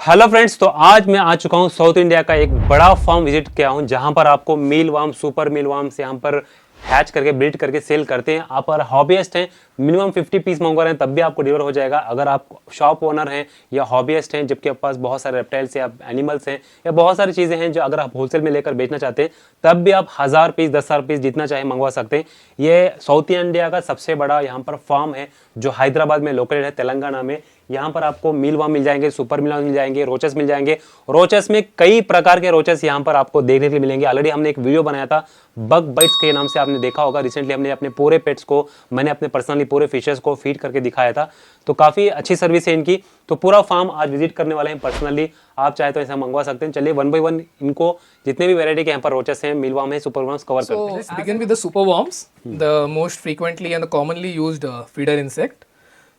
Hello friends, तो आज मैं आ चुका हूँ साउथ इंडिया का एक बड़ा फार्म विजिट किया हूँ जहाँ पर आपको मील वार्म, सुपर मील वार्म्स यहाँ पर हैच करके ब्रीड करके सेल करते हैं। आप अगर हॉबीस्ट हैं, मिनिमम 50 पीस मंगवा रहे हैं तब भी आपको डिलीवर हो जाएगा। अगर आप शॉप ओनर हैं या हॉबीस्ट हैं जबकि आपके पास बहुत सारे रेप्टाइल्स या एनिमल्स हैं या बहुत सारी चीज़ें हैं जो अगर आप होलसेल में लेकर बेचना चाहते हैं तब भी आप 1000 पीस 10,000 पीस जितना चाहे मंगवा सकते हैं। ये साउथ इंडिया का सबसे बड़ा यहाँ पर फार्म है जो हैदराबाद में लोकेटेड है, तेलंगाना में। यहाँ पर आपको मील वार्म मिल जाएंगे, सुपर मील मिल जाएंगे, रोचस मिल जाएंगे। रोचस में कई प्रकार के रोचस यहाँ पर आपको देखने के लिए मिलेंगे। ऑलरेडी हमने एक वीडियो बनाया था बग बाइट्स के नाम से, आपने देखा होगा। रिसेंटली हमने अपने पूरे पेट्स को, मैंने अपने पर्सनली पूरे फिशेस को फीड करके दिखाया था। तो काफ़ी अच्छी सर्विस है इनकी। तो पूरा फार्म आज विजिट करने वाले हैं पर्सनली। आप चाहे तो ऐसा मंगवा सकते हैं। चलिए 1 by 1 इनको जितने भी वैरायटी के यहाँ पर रोचस हैं, मील वार्म है, सुपर वार्म्स कवर करते हैं। Let's begin with the super worms, the most frequently and the commonly used feeder insect.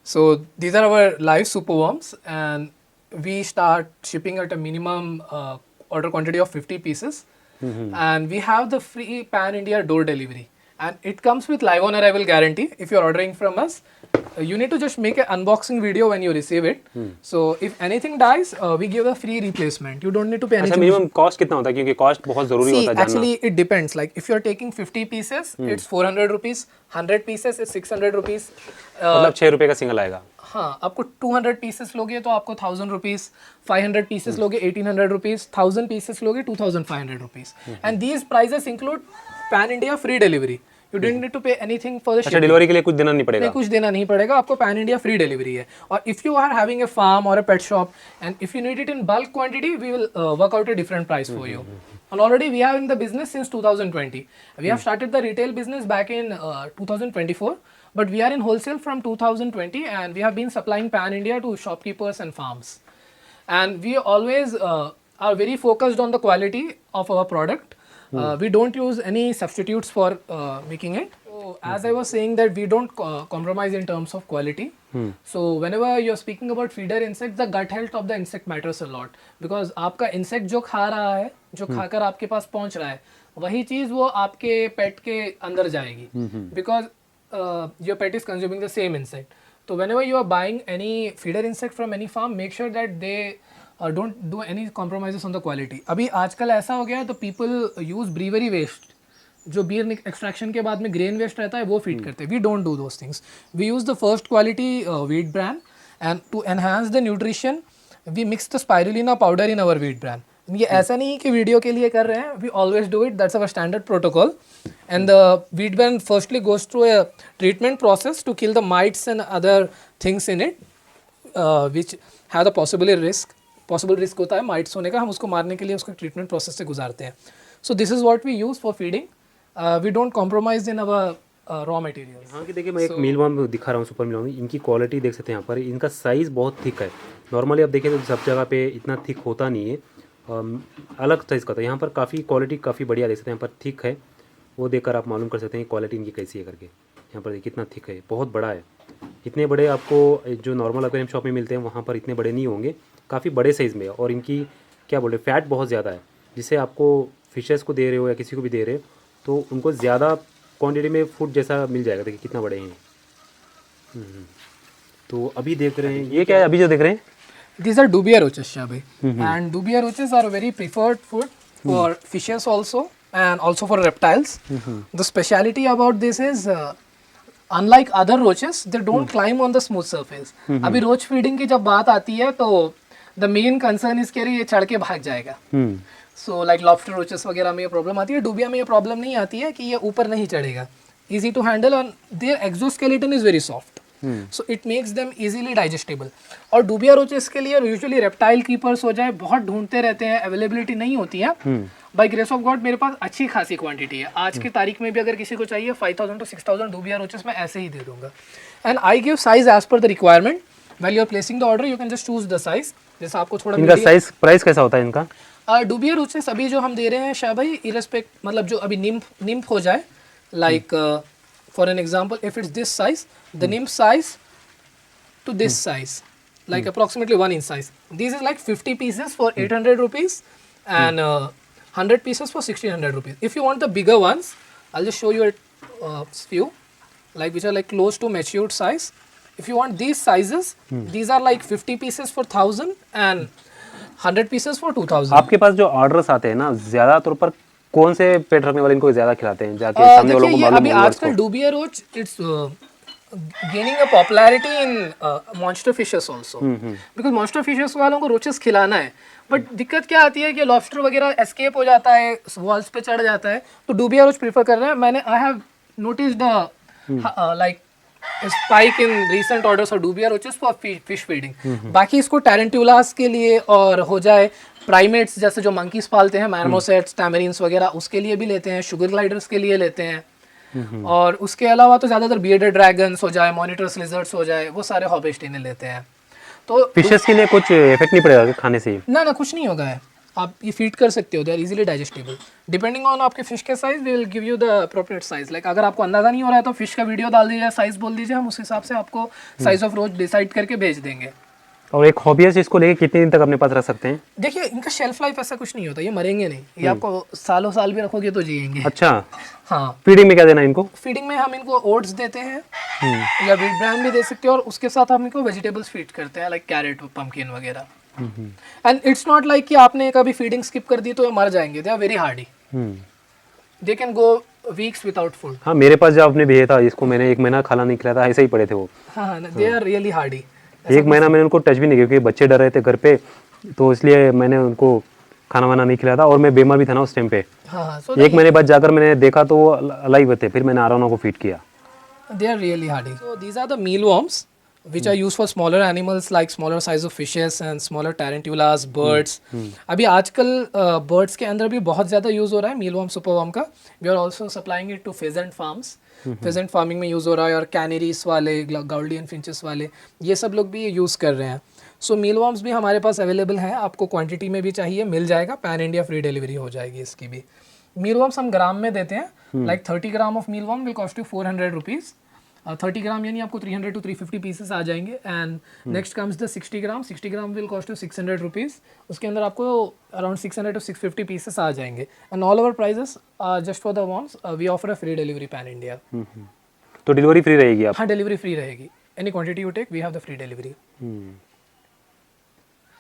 So these are our live super worms, and we start shipping at a minimum order quantity of 50 pieces, and we have the free pan India door delivery, and it comes with live on arrival guarantee. If you're ordering from us, you need to just make an unboxing video when you receive it. So if anything dies, we give a free replacement. You don't need to pay अच्छा, anything. Minimum cost कितना होता है? क्योंकि cost बहुत जरूरी See, होता है जानना। actually it depends. Like if you're taking 50 pieces, it's 400 rupees. 100 pieces is 600 rupees. मतलब 6 रुपए का सिंगल आएगा। हाँ, आपको 200 पीसेस लोगे तो आपको 1000 रुपीज, 500 पीसेस लोगे 1800 रुपीज, 1000 पीसेस लोगे 2500 rupees, and these prices include pan India free delivery. You don't need to pay anything for the अच्छा, डिलीवरी के लिए कुछ देना नहीं पड़ेगा? कुछ देना नहीं पड़ेगा आपको. पैन इंडिया फ्री डिलीवरी है. और if you are having a farm or a pet shop and if you need it in bulk quantity, we will work out a different price for you. And already we are in the business since 2020. We have started the retail business back in 2024, but we are in wholesale from 2020, and we have been supplying pan India to shopkeepers and farms. And we always are very focused on the quality of our product. We don't use any substitutes for making it. So as I was saying that we don't compromise in terms of quality. So whenever you're speaking about feeder insects, the gut health of the insect matters a lot, because आपका insect जो खा रहा है, जो खाकर आपके पास पहुंच रहा है, वही चीज वो आपके पेट के अंदर जाएगी, because your pet is consuming the same insect. So whenever you are buying any feeder insect from any farm, make sure that they don't do any compromises on the quality. अभी आजकल ऐसा हो गया है तो people use brewery waste, जो beer extraction के बाद में ग्रेन वेस्ट रहता है वो फीड करते हैं. We don't do those things. We use the first quality wheat bran, and to enhance the nutrition we mix the spirulina powder in our wheat bran. ये ऐसा नहीं कि वीडियो के लिए कर रहे हैं. We always do it. That's our standard protocol. And the wheat bran firstly goes through a treatment process to kill the mites and other things in it which have the possible risk होता है mites होने का. हम उसको मारने के लिए उसका ट्रीटमेंट प्रोसेस से गुजारते हैं. So this is what we use for feeding. We don't compromise in our raw materials. हाँ, कि देखिए मैं एक मील वार्म दिखा रहा हूँ, सुपर मील वार्म. इनकी क्वालिटी देख सकते हैं यहाँ पर. इनका साइज़ बहुत थिक है. नॉर्मली आप देखें तो सब जगह पे इतना थिक होता नहीं है, अलग साइज़ का था. यहाँ पर काफ़ी क्वालिटी काफ़ी बढ़िया देख सकते हैं. यहाँ पर थिक है, वो देखकर आप मालूम कर सकते हैं क्वालिटी इनकी कैसी है करके. यहाँ पर देखिए कितना थिक है, बहुत बड़ा है. इतने बड़े आपको जो नॉर्मल एक्वेरियम शॉप में मिलते हैं वहाँ पर इतने बड़े नहीं होंगे, काफ़ी बड़े साइज़ में. और इनकी क्या बोले, फैट बहुत ज़्यादा है, जिससे आपको फिशेस को दे रहे हो या किसी को भी दे रहे हो तो उनको ज़्यादा क्वांटिटी में फूड जैसा मिल जाएगा. देखिए कितना बड़े हैं. तो अभी देख रहे हैं ये क्या है अभी जो देख रहे हैं? These are dubia roaches, Shabi. And dubia roaches are a very preferred food for fishes also, and also for reptiles. The speciality about this is, unlike other roaches, they don't climb on the smooth surface. अभी रोच feeding की जब बात आती है तो the main concern is कि ये चढ़ के भाग जाएगा. सो लाइक लॉबस्टर रोचेस वगैरह में ये प्रॉब्लम आती है. डूबिया में ये प्रॉब्लम नहीं आती है कि ये ऊपर नहीं चढ़ेगा. Easy to handle, and their exoskeleton is very soft, so it makes them easily digestible. और डूबिया रोचेस के लिए यूजुअली रेप्टाइल कीपर्स हो जाए, बहुत ढूंढते रहते हैं, अवेलेबिलिटी नहीं होती है. बाय ग्रेस ऑफ गॉड मेरे पास अच्छी खासी क्वांटिटी है. आज की तारीख में भी अगर किसी को चाहिए 5000 to 6000 डूबिया रोचेस मैं ऐसे ही दे दूंगा. And I give size as per the requirement. While you are placing the order you can just choose the size. जैसा आपको थोड़ा इनका साइज प्राइस कैसा होता है इनका? डूबिया रोचेस अभी जो हम दे रहे हैं शाह भाई, इरेस्पेक्ट मतलब जो अभी निम्फ हो जाए, like for an example if it's this size, the nymph size to this size, like approximately 1 inch size. This is like 50 pieces for 800 rupees and 100 pieces for 1600 rupees. If you want the bigger ones, I'll just show you a few like which are like close to matured size. If you want these sizes, these are like 50 pieces for 1000 and 100 pieces for 2000। आपके पास जो orders आते हैं ना, ज्यादा तौर पर कौन से पेट रखने वाले इनको ज्यादा खिलाते हैं, जाके सामने वालों को देखिए ये मालूम अभी हो आजकल dubia roach it's gaining a popularity in monster fishes also, because monster fishes वालों को रोचेस खिलाना है, बट दिक्कत क्या आती है कि लॉबस्टर वगैरह एस्केप हो जाता है, वॉल्स पे चढ़ जाता है, तो डूबिया रोच प्रीफर कर रहे हैं। मैंने I have noticed like spike in recent orders और डूबिया रोचेस फॉर फिश फीडिंग। बाकी इसको टैरेंटुलास के लिए और हो जाए प्राइमेट्स जैसे जो मंकीज पालते हैं, मार्मोसेट्स, टैमरीन्स वगैरह, उसके लिए भी लेते हैं, शुगर ग्लाइडर्स के लिए लेते हैं, और उसके अलावा तो ज़्यादातर बियर्डेड ड्रैगन्स हो जाए, मॉनिटर्स लिजर्ड्स हो जाए, वो सारे हॉबिस्ट इन्हें लेते हैं। तो फिशेस के लिए कुछ इफेक्ट नहीं पड़ेगा खाने से? ना कुछ नहीं होगा है, आप ये फीड कर सकते हो, they are easily digestible. Depending on आपके फिश के size we will give you the appropriate size. Like अगर आपको अंदाजा नहीं हो रहा है तो फिश का वीडियो डाल दीजिए, साइज बोल दीजिए, हम उस हिसाब से आपको साइज ऑफ रोज डिसाइड करके भेज देंगे। और एक हॉबियस्ट इसको लेके कितने दिन तक अपने पास रख सकते हैं? देखिए इनका शेल्फ लाइफ ऐसा कुछ नहीं होता, ये मरेंगे नहीं, ये आपको सालों साल भी रखोगे तो जिएंगे। अच्छा, हाँ। फीडिंग में क्या देना है इनको? फीडिंग में हम इनको ओट्स देते हैं या व्हीट ब्रांड भी दे सकते हैं, और उसके साथ हम इनको वेजिटेबल्स फीड करते हैं, लाइक कैरेट, पम्पकिन वगैरह। एंड इट्स नॉट लाइक कि आपने कभी फीडिंग स्किप कर दी तो ये मर जाएंगे, they are very hardy, they can go weeks without food. हाँ, मेरे पास जो आपने भेजा था, इसको मैंने 1 महीना खाना नहीं खिलाया था, ऐसे ही पड़े थे वो। हाँ, दे आर रियली हार्डी। 1 महीना मैंने उनको टच भी नहीं किया क्योंकि बच्चे डर रहे थे घर पे, तो इसलिए मैंने उनको खाना वाना नहीं खिलाया था, और मैं बीमार भी था ना उस टाइम पे। हाँ, 1 महीने बाद जाकर मैंने देखा तो वो अलाइव थे, फिर मैंने आराम को फीड किया। they are really hardy. So these are the mealworms which are used for smaller animals like smaller size of fishes and smaller tarantulas, birds. अभी आजकल birds के अंदर भी बहुत ज़्यादा यूज़ हो रहा है mealworm, superworm का. We are also supplying it to pheasant farms. pheasant farming में यूज़ हो रहा है, और कैनरीज वाले, गाउडियन फिंचेस वाले, ये सब लोग भी यूज़ कर रहे हैं। सो mealworms भी हमारे पास अवेलेबल है, आपको क्वांटिटी में भी चाहिए मिल जाएगा, पैन इंडिया फ्री डिलीवरी हो जाएगी इसकी भी। mealworms हम ग्राम में देते हैं, like 30 gram of mealworm will cost you 400 rupees. 30 ग्राम यानी आपको 300 to 350 पीसेस आ जाएंगे। And next comes the 60 gram. 60 gram will cost you 600 rupees. उसके अंदर आपको अराउंड 600 to 650 पीसेस आ जाएंगे। And all over prices just for the worms we offer a free delivery pan India. तो डिलीवरी फ्री रहेगी आप? हाँ, डिलीवरी फ्री रहेगी। Any quantity you take we have the free delivery.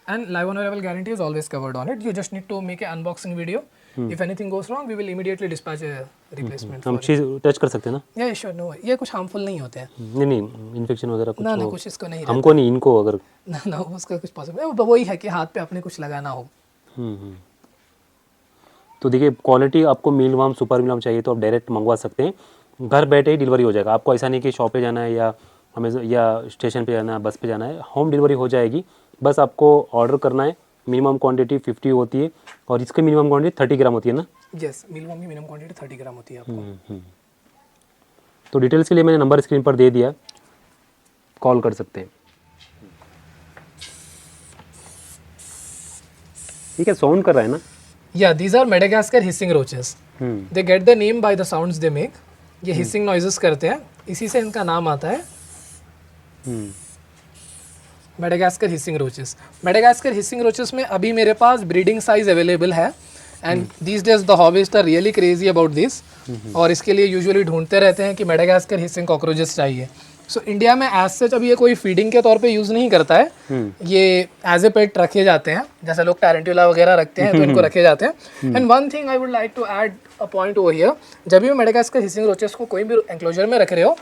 And live on arrival guarantee is always covered on it. You just need to make an unboxing video. If anything goes wrong, we will immediately dispatch a replacement. हम चीज touch कर सकते हैं ना? Yeah, sure, no. ये कुछ harmful नहीं होते हैं। नहीं, इन्फेक्शन वगैरह कुछ? ना कुछ इसको नहीं। हमको नहीं, इनको अगर ना उसका कुछ पॉसिबल है, वही है कि हाथ पे अपने कुछ लगाना हो। तो देखिए, क्वालिटी आपको mealworm, सुपर mealworm चाहिए तो आप डायरेक्ट मंगवा सकते हैं, घर बैठे ही डिलीवरी हो जाएगा। आपको ऐसा नहीं कि शॉप पे जाना है या स्टेशन पे जाना है, बस पे जाना है, होम डिलीवरी हो जाएगी। बस आपको ऑर्डर करना है। मिनिमम क्वांटिटी 50 होती है, और इसकी मिनिमम क्वांटिटी 30 ग्राम होती है ना? यस, mealworm की मिनिमम क्वांटिटी 30 ग्राम होती है आपको। तो डिटेल्स के लिए मैंने नंबर स्क्रीन पर दे दिया, कॉल कर सकते हैं। ठीक है, साउंड कर रहा है ना? Yeah, these are Madagascar hissing roaches. They get the name by the sounds they make. ये hissing noises करते हैं, इसी से इनका नाम आता है Madagascar hissing roaches. Madagascar hissing roaches में अभी मेरे पास ब्रीडिंग साइज अवेलेबल है, and these days the hobbyists are really crazy about this. और इसके लिए यूजुअली ढूंढते रहते हैं कि Madagascar hissing cockroaches चाहिए। सो इंडिया में एज सच अभी ये कोई फीडिंग के तौर पे यूज़ नहीं करता है, ये एज ए पेट रखे जाते हैं, जैसे लोग टैरेंटुला वगैरह रखते हैं तो इनको रखे जाते हैं। And one thing I would like to add a point over here, जब भी मेडागास्कर हिसिंग रोचेस को कोई भी एंक्लोजर में रख रहे हो,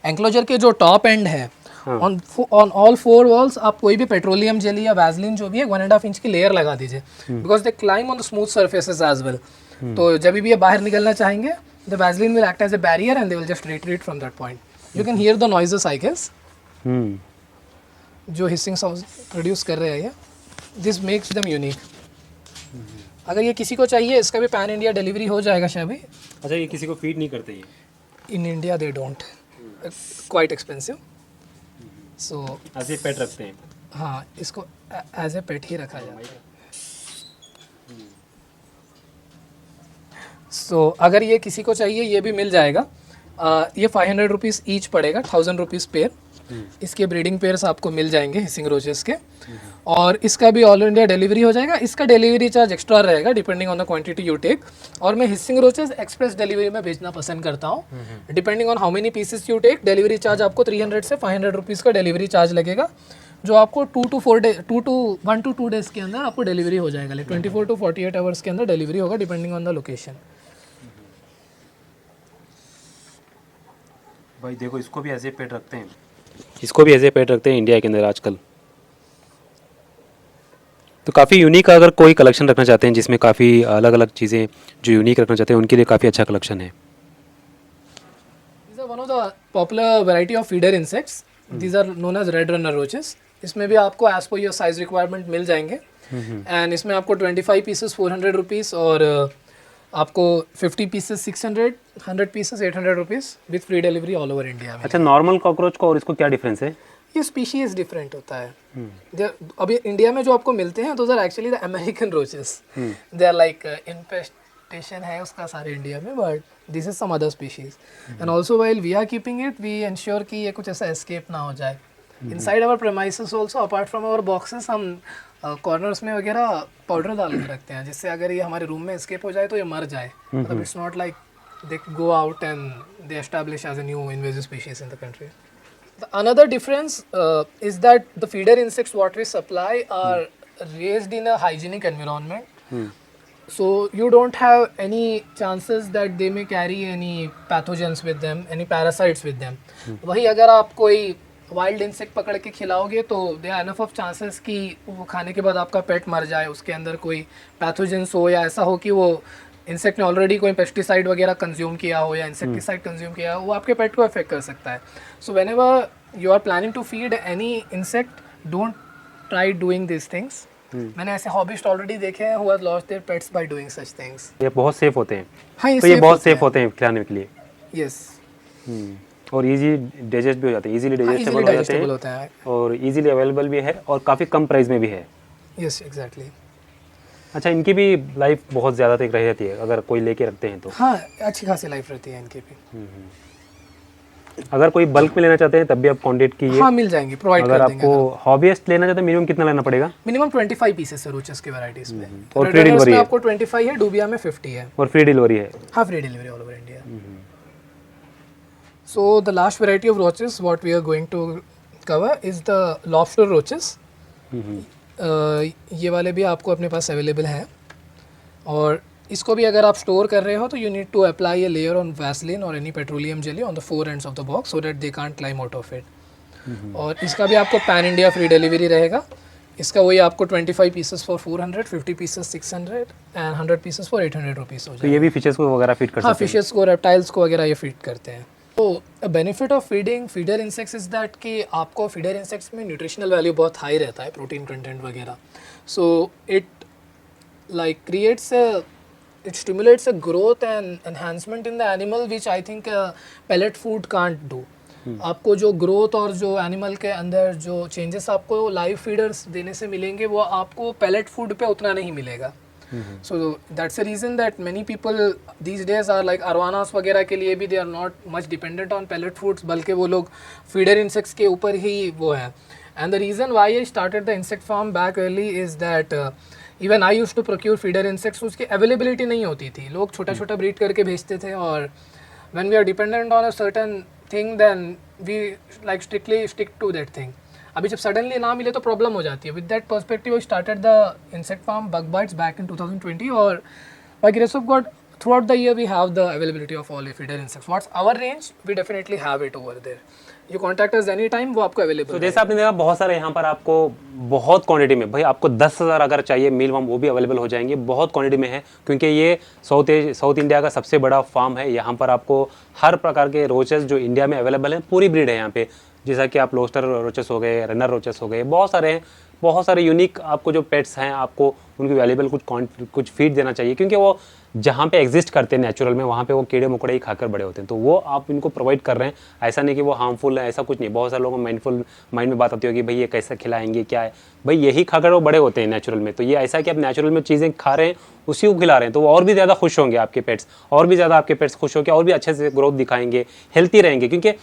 एंक्लोजर के जो टॉप एंड है, ऑन ऑल 4 वॉल्स आप कोई भी पेट्रोलियम जेली या वैसलीन जो भी है 1.5 इंच की लेयर लगा दीजिए, because they climb on the smooth surfaces as well. तो जब भी ये बाहर निकलना चाहेंगे, the Vaseline will act as a barrier and they will just retreat from that point. You can hear the noises, I guess. जो hissing sounds produce कर रहे हैं ये, this makes them unique. अगर ये किसी को चाहिए, इसका भी पैन इंडिया डिलीवरी हो जाएगा शायद। अच्छा, ये किसी को फीड नहीं करते ये? In India they don't. Quite expensive. So ऐसे ही पेट रखते हैं? हाँ, इसको एज ए पेट ही रखा जाता है। So अगर ये किसी को चाहिए, ये भी मिल जाएगा। ये 500 रुपीज़ ईच पड़ेगा, 1000 रुपीज़ पेयर। इसके ब्रीडिंग पेयर्स आपको मिल जाएंगे हिसिंग रोचेस के, और इसका भी ऑल इंडिया डिलीवरी हो जाएगा। इसका डिलीवरी चार्ज एक्स्ट्रा रहेगा depending on the quantity you take, और मैं हिसिंग रोचेस एक्सप्रेस डिलीवरी में भेजना पसंद करता हूँ। Depending on how many pieces you take, delivery charge आपको 300 से 500 रुपीज़ का डिलीवरी चार्ज लगेगा, जो आपको 1 to 2 डेज के अंदर आपको डिलीवरी हो जाएगा। 24 to 48 आवर्स के अंदर डिलीवरी होगा डिपेंडिंग ऑन द लोकेशन। भाई देखो इसको भी ऐसे पेट रखते हैं, इसको भी ऐसे पेट रखते हैं इंडिया के अंदर आजकल। तो काफ़ी यूनिक, अगर कोई कलेक्शन रखना चाहते हैं जिसमें काफ़ी अलग अलग चीज़ें जो यूनिक रखना चाहते हैं उनके लिए काफ़ी अच्छा कलेक्शन है। These are one of the popular variety of feeder insects. These are known as red runner roaches. इसमें भी आपको as per your size requirement मिल जाएंगे। एंड इसमें आपको 25 पीसेस 400 रुपीज़ और आपको 50 pieces 600, 100 pieces 800 rupees with free delivery all over India में। अच्छा, नॉर्मल कॉकरोच को और इसको क्या डिफरेंस है? ये स्पीशीज डिफरेंट होता है। अभी इंडिया में जो आपको मिलते हैं those are actually the American roaches. They are like infestation है उसका सारे इंडिया में, but this is some other species. And also while we are keeping it we ensure कि ये कुछ ऐसा एस्केप ना हो जाए। Inside our premises also apart from our boxes हम कॉर्नर्स में वगैरह पाउडर डाल के रखते हैं, जिससे अगर ये हमारे रूम में एस्केप हो जाए तो ये मर जाए। मतलब it's not like they go out and they establish as a new invasive species in the country. The another difference is that the feeder insects what we supply are raised in a hygienic environment. So you don't have any chances that they may carry any pathogens with them, any parasites with them. वही अगर आप कोई wild insect पकड़ के खिलाओगे तो they are enough of chances कि वो खाने के बाद आपका पेट मर जाए, उसके अंदर कोई पैथोजेंस हो या ऐसा हो कि वो इंसेक्ट ने ऑलरेडी कोई पेस्टिसाइड वगैरह कंज्यूम किया हो या इंसेक्टिसाइड कंज्यूम किया हो, वो आपके पेट को अफेक्ट कर सकता है। So whenever you are planning to feed any insect don't try doing this things. मैंने ऐसे हॉबिस्ट ऑलरेडी देखे हैं who have lost their pets by doing such things. ये बहुत सेफ होते हैं। हाँ, तो ये बहुत सेफ होते हैं खिलाने के लिए। यस। और इजी डाइजेस्ट भी हो जाते हैं, इजीली डाइजेस्टेबल होता है और इजीली अवेलेबल भी है और काफ़ी कम प्राइस में भी है। Yes exactly. अच्छा, इनकी भी लाइफ बहुत ज़्यादा तक रह जाती है अगर कोई लेके रखते हैं तो? हाँ, अच्छी खासी लाइफ रहती है इनकी भी। अगर कोई बल्क में लेना चाहते हैं तब भी आप कांटेक्ट कीजिए। हाँ, मिल जाएंगे, प्रोवाइड अगर कर देंगे। आपको हॉबीस्ट लेना चाहते हैं मिनिमम कितना लेना पड़ेगा? मिनिमम 25 पीसेस है रोचेस के वैरायटीज में। और फ्री डिलीवरी है? आपको 25 है, डूबिया में 50 है। और फ्री डिलीवरी है? हाँ, free delivery all over India. So the last variety of roaches what we are going to cover is the lobster roaches. ये वाले भी आपको अपने पास अवेलेबल है और इसको भी अगर आप स्टोर कर रहे हो तो you need to apply a layer on vaseline or any petroleum jelly on the 4 ends of the box so that they can't climb out of it. और इसका भी आपको पैन इंडिया फ्री डिलीवरी रहेगा। इसका वही आपको 25 pieces for 400, 50 pieces 600 and 100 pieces for 800 rupees हो तो जाएगा। ये भी फिशेस को वगैरह फीड कर सकते हैं? हाँ, फिशेस को, रेप्टाइल्स को वगैरह ये फीड करते हैं। तो benefit of feeding feeder insects is that कि आपको फीडर इंसेक्ट्स में न्यूट्रिशनल वैल्यू बहुत हाई रहता है, प्रोटीन कंटेंट वगैरह। So it like creates it stimulates a growth and enhancement in the animal which I think pellet food can't do. आपको जो growth और जो एनिमल के अंदर जो चेंजेस आपको लाइव फीडर्स देने से मिलेंगे वो आपको पैलेट फूड पे उतना नहीं मिलेगा। So that's a reason that many people these days are like arowanas वगैरह के लिए भी they are not much dependent on pellet foods, बल्कि वो लोग फीडर इंसेक्ट्स के ऊपर ही वो है। And the reason why I started the insect farm back early is that even I used to procure feeder insects, उसकी अवेलेबिलिटी नहीं होती थी, लोग छोटा छोटा ब्रीड करके भेजते थे और when we are dependent on a certain thing then we like strictly stick to that thing. अभी जब सडनली ना मिले तो प्रॉब्लम हो जाती है। With that perspective I started the insect farm Bug Bites back in 2020 और by grace of God throughout the year we have the availability of all feeder insects. What's our range we definitely have it over there. You contact us any time, वो आपको available. तो जैसे आपने देखा बहुत सारे यहाँ पर आपको बहुत क्वांटिटी में, भाई आपको 10,000 अगर चाहिए मील वार्म वो भी अवेलेबल हो जाएंगे, बहुत क्वांटिटी में है क्योंकि ये साउथ इंडिया का सबसे बड़ा फार्म है। यहाँ पर आपको हर प्रकार के रोचेस जो इंडिया में अवेलेबल हैं पूरी ब्रीड है यहाँ पे, जैसा कि आप लोस्टर रोचेस हो गए, रनर रोचेस हो गए, बहुत सारे हैं, बहुत सारे यूनिक आपको जो पेट्स हैं आपको उनकी वैल्यूबल कुछ फीड देना चाहिए क्योंकि वो जहाँ पे एग्जिस्ट करते हैं नेचुरल में वहाँ पे वो कीड़े मकोड़े ही खाकर बड़े होते हैं, तो वो आप इनको प्रोवाइड कर रहे हैं। ऐसा नहीं कि वो हार्मफुल है, ऐसा कुछ नहीं। बहुत सारे लोगों को माइंड में बात आती होगी भाई ये कैसे खिलाएंगे, क्या है, भाई यही खाकर वो बड़े होते हैं नेचुरल में। तो ये ऐसा है कि आप नेचुरल में चीज़ें खा रहे हैं उसी को खिला रहे हैं, तो वो और भी ज़्यादा खुश होंगे आपके पेट्स, और भी ज़्यादा आपके पेट्स खुश होकर और भी अच्छे से ग्रोथ दिखाएंगे, हेल्थी रहेंगे। क्योंकि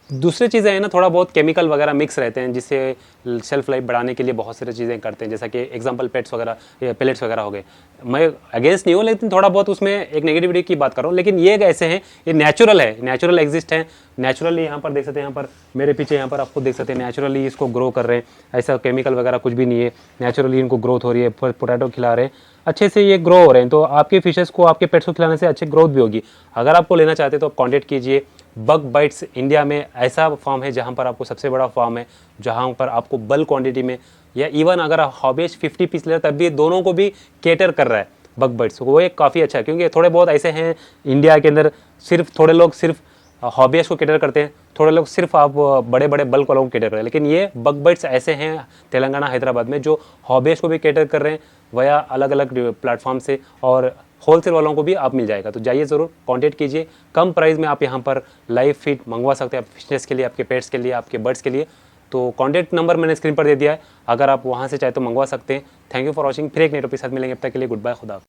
दूसरी चीज़ें हैं ना, थोड़ा बहुत केमिकल वगैरह मिक्स रहते हैं जिससे शेल्फ लाइफ बढ़ाने के लिए बहुत सारी चीज़ें करते हैं, जैसा कि एग्जांपल पेट्स वगैरह या पेलेट्स वगैरह हो गए। मैं अगेंस्ट नहीं हूँ, लेकिन थोड़ा बहुत उसमें एक नेगेटिविटी की बात कर रहा हूँ। लेकिन ये ऐसे हैं, ये नेचुरल है, नेचुरल एग्जिस्ट है, नेचुरली यहाँ पर देख सकते हैं, यहाँ पर मेरे पीछे यहाँ पर आप खुद देख सकते हैं, नेचुरली इसको ग्रो कर रहे हैं, ऐसा केमिकल वगैरह कुछ भी नहीं है, नेचुरली इनको ग्रोथ हो रही है, पोटैटो खिला रहे हैं, अच्छे से ये ग्रो हो रहे हैं। तो आपके फिशेस को, आपके पेट्स को खिलाने से अच्छी ग्रोथ भी होगी। अगर आपको लेना चाहते हैं तो आप कॉन्टेक्ट कीजिए। बग बाइट्स इंडिया में ऐसा फार्म है जहाँ पर आपको, सबसे बड़ा फार्म है जहाँ पर आपको बल्क क्वांटिटी में, या इवन अगर हॉबीज 50 पीस ले तब भी दोनों को भी केटर कर रहा है बग बाइट्स। वो एक काफ़ी अच्छा है, क्योंकि थोड़े बहुत ऐसे हैं इंडिया के अंदर, सिर्फ थोड़े लोग सिर्फ हॉबीज को केटर करते हैं, थोड़े लोग सिर्फ आप बड़े बड़े बल्क वालों को केटर कर रहे हैं। लेकिन ये बग बाइट्स ऐसे हैं तेलंगाना, हैदराबाद में, जो हॉबीज को भी केटर कर रहे हैं वया अलग अलग प्लेटफॉर्म से, और होलसेल वालों को भी आप मिल जाएगा। तो जाइए ज़रूर, कांटेक्ट कीजिए। कम प्राइस में आप यहाँ पर लाइव फीड मंगवा सकते हैं, आप फिशनेस के लिए, आपके पेट्स के लिए, आपके बर्ड्स के लिए। तो कांटेक्ट नंबर मैंने स्क्रीन पर दे दिया है, अगर आप वहाँ से चाहे तो मंगवा सकते हैं। Thank you for watching. फिर एक नए टॉपिक के साथ मिलेंगे, अब तक के लिए गुड बाय, खुदा।